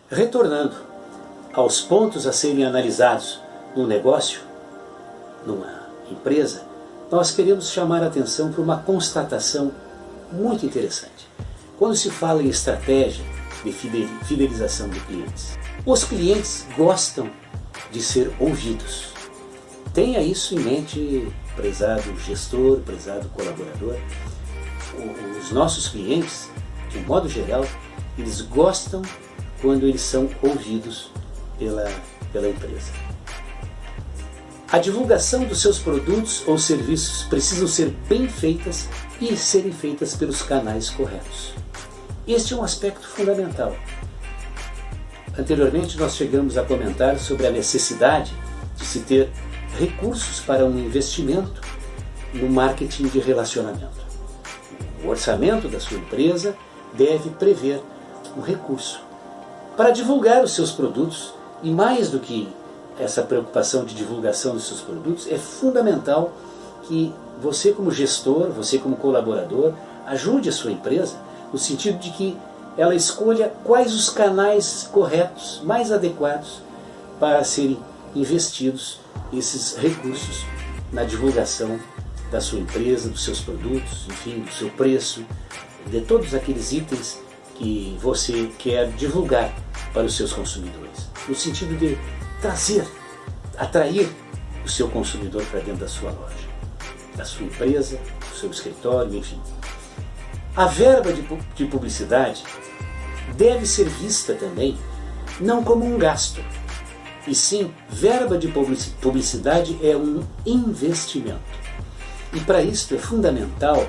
Retornando aos pontos a serem analisados num negócio, numa empresa, nós queremos chamar a atenção para uma constatação muito interessante. Quando se fala em estratégia de fidelização de clientes, os clientes gostam de ser ouvidos. Tenha isso em mente, prezado gestor, prezado colaborador. Os nossos clientes, de um modo geral, eles gostam quando eles são ouvidos pela empresa. A divulgação dos seus produtos ou serviços precisam ser bem feitas e serem feitas pelos canais corretos. Este é um aspecto fundamental. Anteriormente nós chegamos a comentar sobre a necessidade de se ter recursos para um investimento no marketing de relacionamento. O orçamento da sua empresa deve prever um recurso para divulgar os seus produtos, e mais do que essa preocupação de divulgação dos seus produtos, é fundamental que você como gestor, você como colaborador, ajude a sua empresa no sentido de que ela escolha quais os canais corretos, mais adequados para serem investidos esses recursos na divulgação da sua empresa, dos seus produtos, enfim, do seu preço, de todos aqueles itens que você quer divulgar para os seus consumidores, no sentido de atrair o seu consumidor para dentro da sua loja, da sua empresa, do seu escritório, enfim. A verba de publicidade deve ser vista também não como um gasto, e sim, verba de publicidade é um investimento. E para isso é fundamental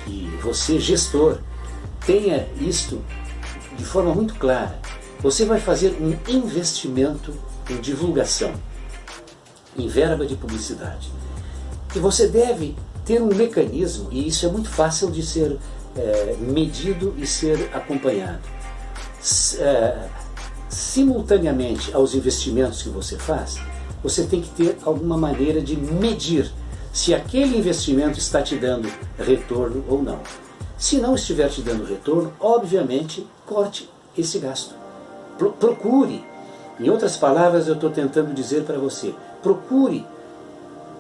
que você, gestor, tenha isto de forma muito clara. Você vai fazer um investimento em divulgação, em verba de publicidade. E você deve ter um mecanismo, e isso é muito fácil de ser medido e ser acompanhado. Simultaneamente aos investimentos que você faz, você tem que ter alguma maneira de medir se aquele investimento está te dando retorno ou não. Se não estiver te dando retorno, obviamente, corte esse gasto. Procure, em outras palavras eu estou tentando dizer para você, procure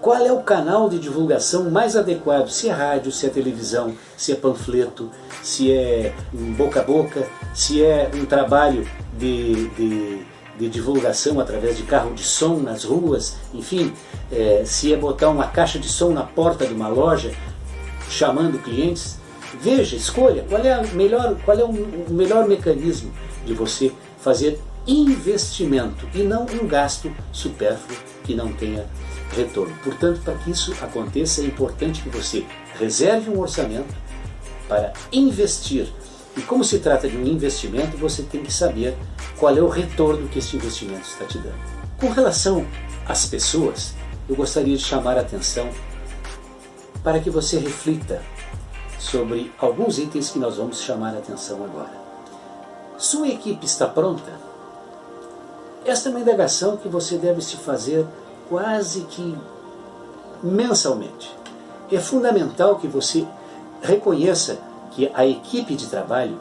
qual é o canal de divulgação mais adequado, se é rádio, se é televisão, se é panfleto, se é boca a boca, se é um trabalho de divulgação através de carro de som nas ruas, enfim, se é botar uma caixa de som na porta de uma loja chamando clientes. Veja, escolha qual é o melhor mecanismo de você fazer investimento e não um gasto supérfluo que não tenha retorno. Portanto, para que isso aconteça, é importante que você reserve um orçamento para investir. E como se trata de um investimento, você tem que saber qual é o retorno que esse investimento está te dando. Com relação às pessoas, eu gostaria de chamar a atenção para que você reflita sobre alguns itens que nós vamos chamar a atenção agora. Sua equipe está pronta? Esta é uma indagação que você deve se fazer quase que mensalmente. É fundamental que você reconheça que a equipe de trabalho,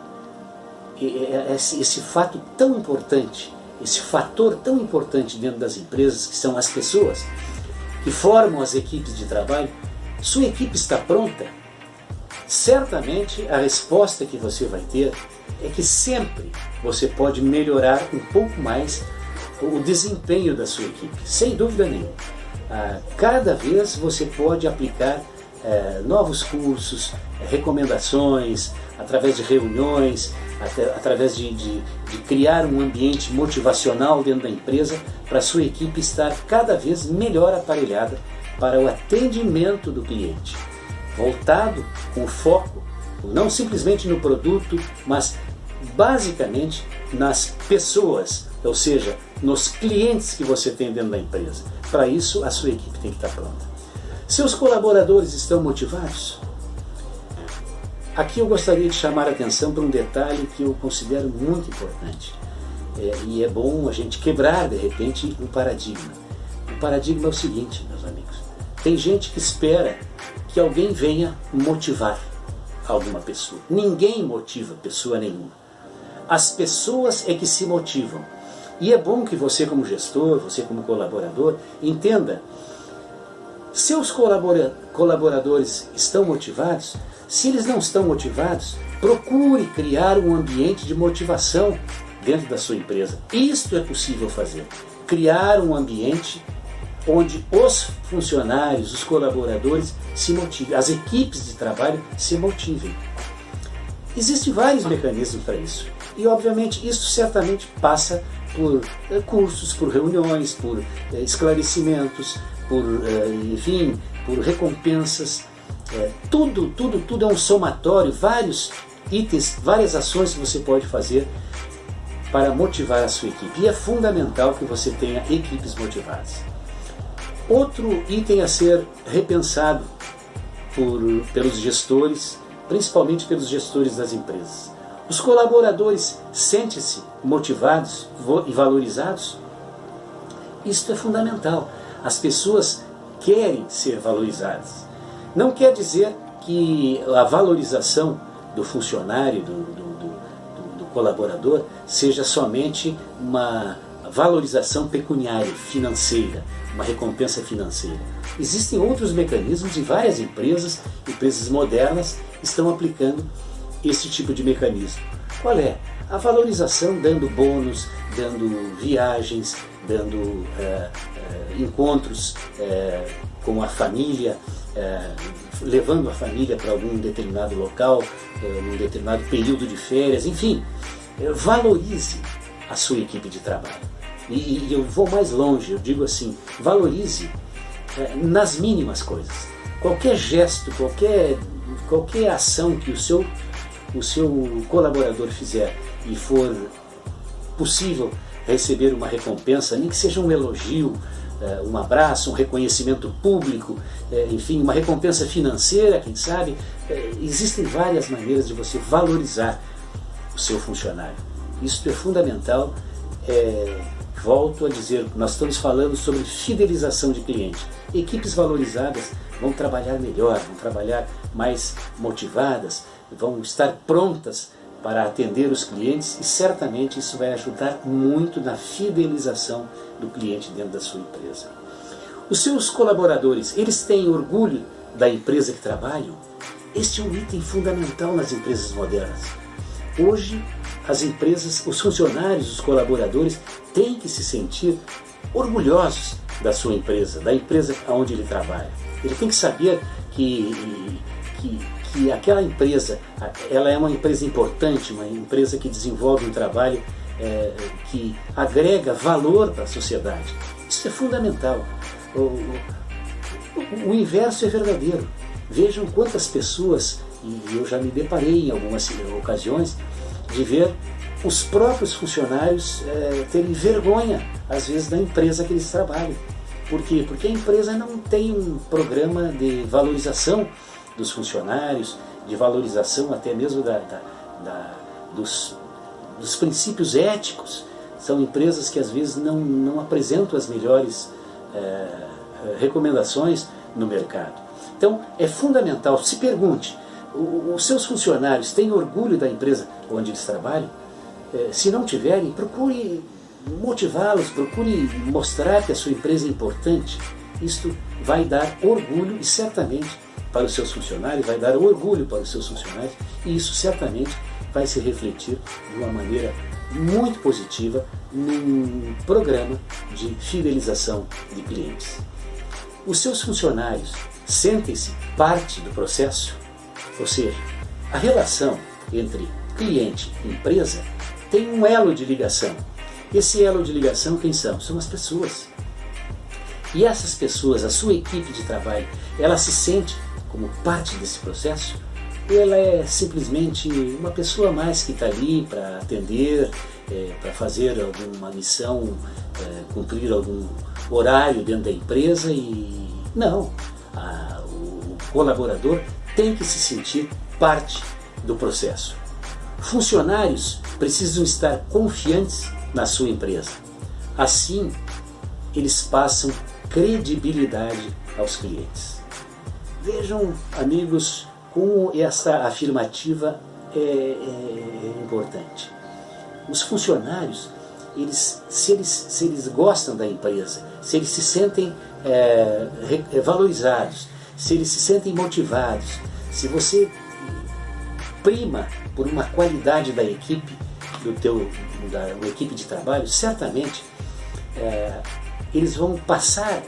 esse fato tão importante, esse fator tão importante dentro das empresas, que são as pessoas que formam as equipes de trabalho, sua equipe está pronta? Certamente a resposta que você vai ter é que sempre você pode melhorar um pouco mais o desempenho da sua equipe, sem dúvida nenhuma. Cada vez você pode aplicar novos cursos, recomendações, através de reuniões, através de criar um ambiente motivacional dentro da empresa para a sua equipe estar cada vez melhor aparelhada para o atendimento do cliente, voltado com foco não simplesmente no produto, mas basicamente nas pessoas, ou seja, nos clientes que você tem dentro da empresa. Para isso, a sua equipe tem que estar pronta. Seus colaboradores estão motivados? Aqui eu gostaria de chamar a atenção para um detalhe que eu considero muito importante. E é bom a gente quebrar, de repente, um paradigma. O paradigma é o seguinte, meus amigos. Tem gente que espera que alguém venha motivar alguma pessoa. Ninguém motiva pessoa nenhuma. as pessoas é que se motivam. E é bom que você como gestor, você como colaborador, entenda, seus colaboradores estão motivados? Se eles não estão motivados, procure criar um ambiente de motivação dentro da sua empresa. Isto é possível fazer. Criar um ambiente onde os funcionários, os colaboradores se motivem, as equipes de trabalho se motivem. Existem vários mecanismos para isso. E, obviamente, isso certamente passa por cursos, por reuniões, por esclarecimentos, por, enfim, por recompensas. Tudo é um somatório, vários itens, várias ações que você pode fazer para motivar a sua equipe. E é fundamental que você tenha equipes motivadas. Outro item a ser repensado pelos gestores, principalmente pelos gestores das empresas. Os colaboradores sentem-se motivados e valorizados? Isto é fundamental. As pessoas querem ser valorizadas. Não quer dizer que a valorização do funcionário, do colaborador, seja somente uma valorização pecuniária, financeira, uma recompensa financeira. Existem outros mecanismos e várias empresas modernas estão aplicando esse tipo de mecanismo. Qual é? A valorização dando bônus, dando viagens, dando encontros com a família, levando a família para algum determinado local, num determinado período de férias, enfim. Valorize a sua equipe de trabalho. E eu vou mais longe, eu digo assim, valorize nas mínimas coisas. Qualquer gesto, qualquer ação que o seu colaborador fizer e for possível receber uma recompensa, nem que seja um elogio, um abraço, um reconhecimento público, enfim, uma recompensa financeira, quem sabe, existem várias maneiras de você valorizar o seu funcionário. Isso é fundamental. Volto a dizer, nós estamos falando sobre fidelização de cliente. Equipes valorizadas vão trabalhar melhor, vão trabalhar mais motivadas, vão estar prontas para atender os clientes e certamente isso vai ajudar muito na fidelização do cliente dentro da sua empresa. Os seus colaboradores, eles têm orgulho da empresa que trabalham? Este é um item fundamental nas empresas modernas. Hoje, as empresas, os funcionários, os colaboradores têm que se sentir orgulhosos da sua empresa, da empresa onde ele trabalha. Ele tem que saber que aquela empresa, ela é uma empresa importante, uma empresa que desenvolve um trabalho que agrega valor para a sociedade. Isso é fundamental. O inverso é verdadeiro. Vejam quantas pessoas, e eu já me deparei em algumas ocasiões, de ver os próprios funcionários terem vergonha, às vezes, da empresa que eles trabalham. Por quê? Porque a empresa não tem um programa de valorização dos funcionários, de valorização até mesmo dos princípios éticos. São empresas que às vezes não apresentam as melhores recomendações no mercado. Então é fundamental, se pergunte, os seus funcionários têm orgulho da empresa onde eles trabalham? Se não tiverem, procure motivá-los, procure mostrar que a sua empresa é importante. Isto vai dar orgulho e certamente para os seus funcionários, vai dar orgulho para os seus funcionários e isso certamente vai se refletir de uma maneira muito positiva num programa de fidelização de clientes. Os seus funcionários sentem-se parte do processo? Ou seja, a relação entre cliente e empresa tem um elo de ligação. Esse elo de ligação quem são? São as pessoas. E essas pessoas, a sua equipe de trabalho, ela se sente como parte desse processo? Ou ela é simplesmente uma pessoa a mais que está ali para atender, para fazer alguma missão, cumprir algum horário dentro da empresa e... Não, o colaborador tem que se sentir parte do processo. Funcionários precisam estar confiantes na sua empresa. Assim, eles passam credibilidade aos clientes. Vejam, amigos, como essa afirmativa é importante. os funcionários, se eles gostam da empresa, se eles se sentem valorizados, se eles se sentem motivados, se você prima por uma qualidade da equipe, da equipe de trabalho, certamente eles vão passar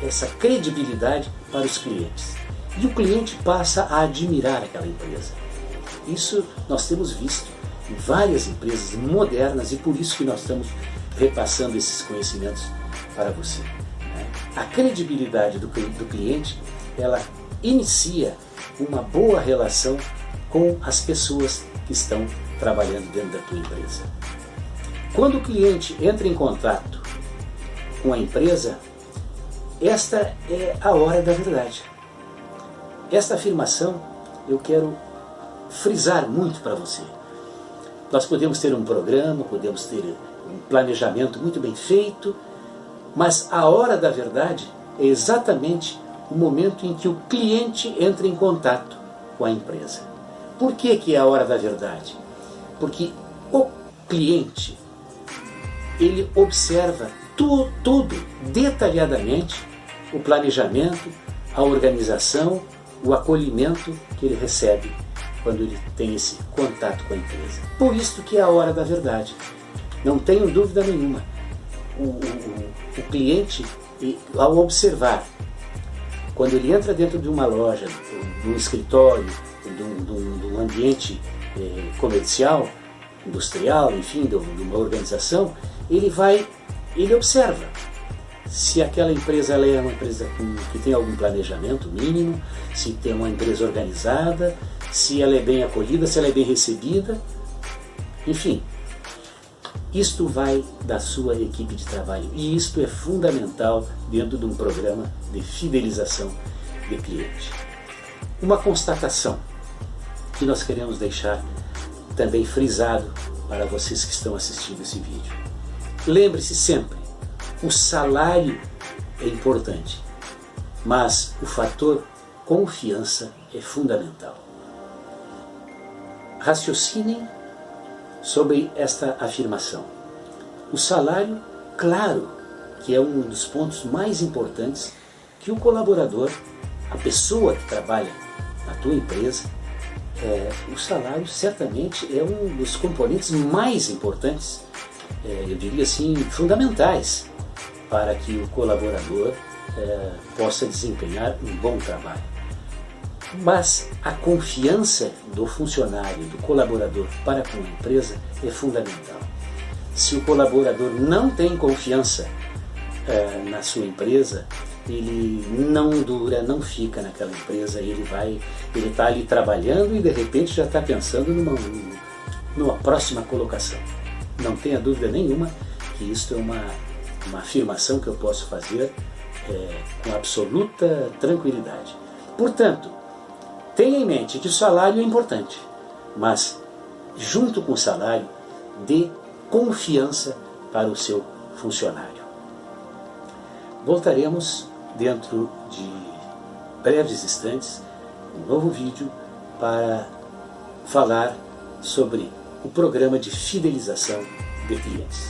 essa credibilidade para os clientes. E o cliente passa a admirar aquela empresa. Isso nós temos visto em várias empresas modernas e por isso que nós estamos repassando esses conhecimentos para você. A credibilidade do cliente, ela inicia uma boa relação com as pessoas que estão trabalhando dentro da tua empresa. Quando o cliente entra em contato com a empresa, esta é a hora da verdade. Esta afirmação eu quero frisar muito para você. Nós podemos ter um programa, podemos ter um planejamento muito bem feito, mas a hora da verdade é exatamente o momento em que o cliente entra em contato com a empresa. Por que é a hora da verdade? Porque o cliente, ele observa tudo detalhadamente, o planejamento, a organização, o acolhimento que ele recebe quando ele tem esse contato com a empresa. Por isso que é a hora da verdade. Não tenho dúvida nenhuma. O cliente, ao observar, quando ele entra dentro de uma loja, de um escritório, de um ambiente comercial, industrial, enfim, de uma organização, ele observa se aquela empresa ela é uma empresa que tem algum planejamento mínimo, se tem uma empresa organizada, se ela é bem acolhida, se ela é bem recebida, enfim. Isto vai da sua equipe de trabalho e isto é fundamental dentro de um programa de fidelização de cliente. Uma constatação que nós queremos deixar também frisado para vocês que estão assistindo esse vídeo. Lembre-se sempre, o salário é importante, mas o fator confiança é fundamental. Raciocinem sobre esta afirmação. O salário, claro, que é um dos pontos mais importantes que o colaborador, a pessoa que trabalha na tua empresa, o salário certamente é um dos componentes mais importantes, eu diria assim, fundamentais, para que o colaborador possa desempenhar um bom trabalho. Mas a confiança do funcionário, do colaborador para com a empresa é fundamental. Se o colaborador não tem confiança na sua empresa, ele não dura, não fica naquela empresa, ele está ali trabalhando e de repente já está pensando numa próxima colocação. Não tenha dúvida nenhuma que isso é uma afirmação que eu posso fazer com absoluta tranquilidade. Portanto, tenha em mente que o salário é importante, mas junto com o salário, dê confiança para o seu funcionário. Voltaremos dentro de breves instantes, um novo vídeo para falar sobre o programa de fidelização de clientes.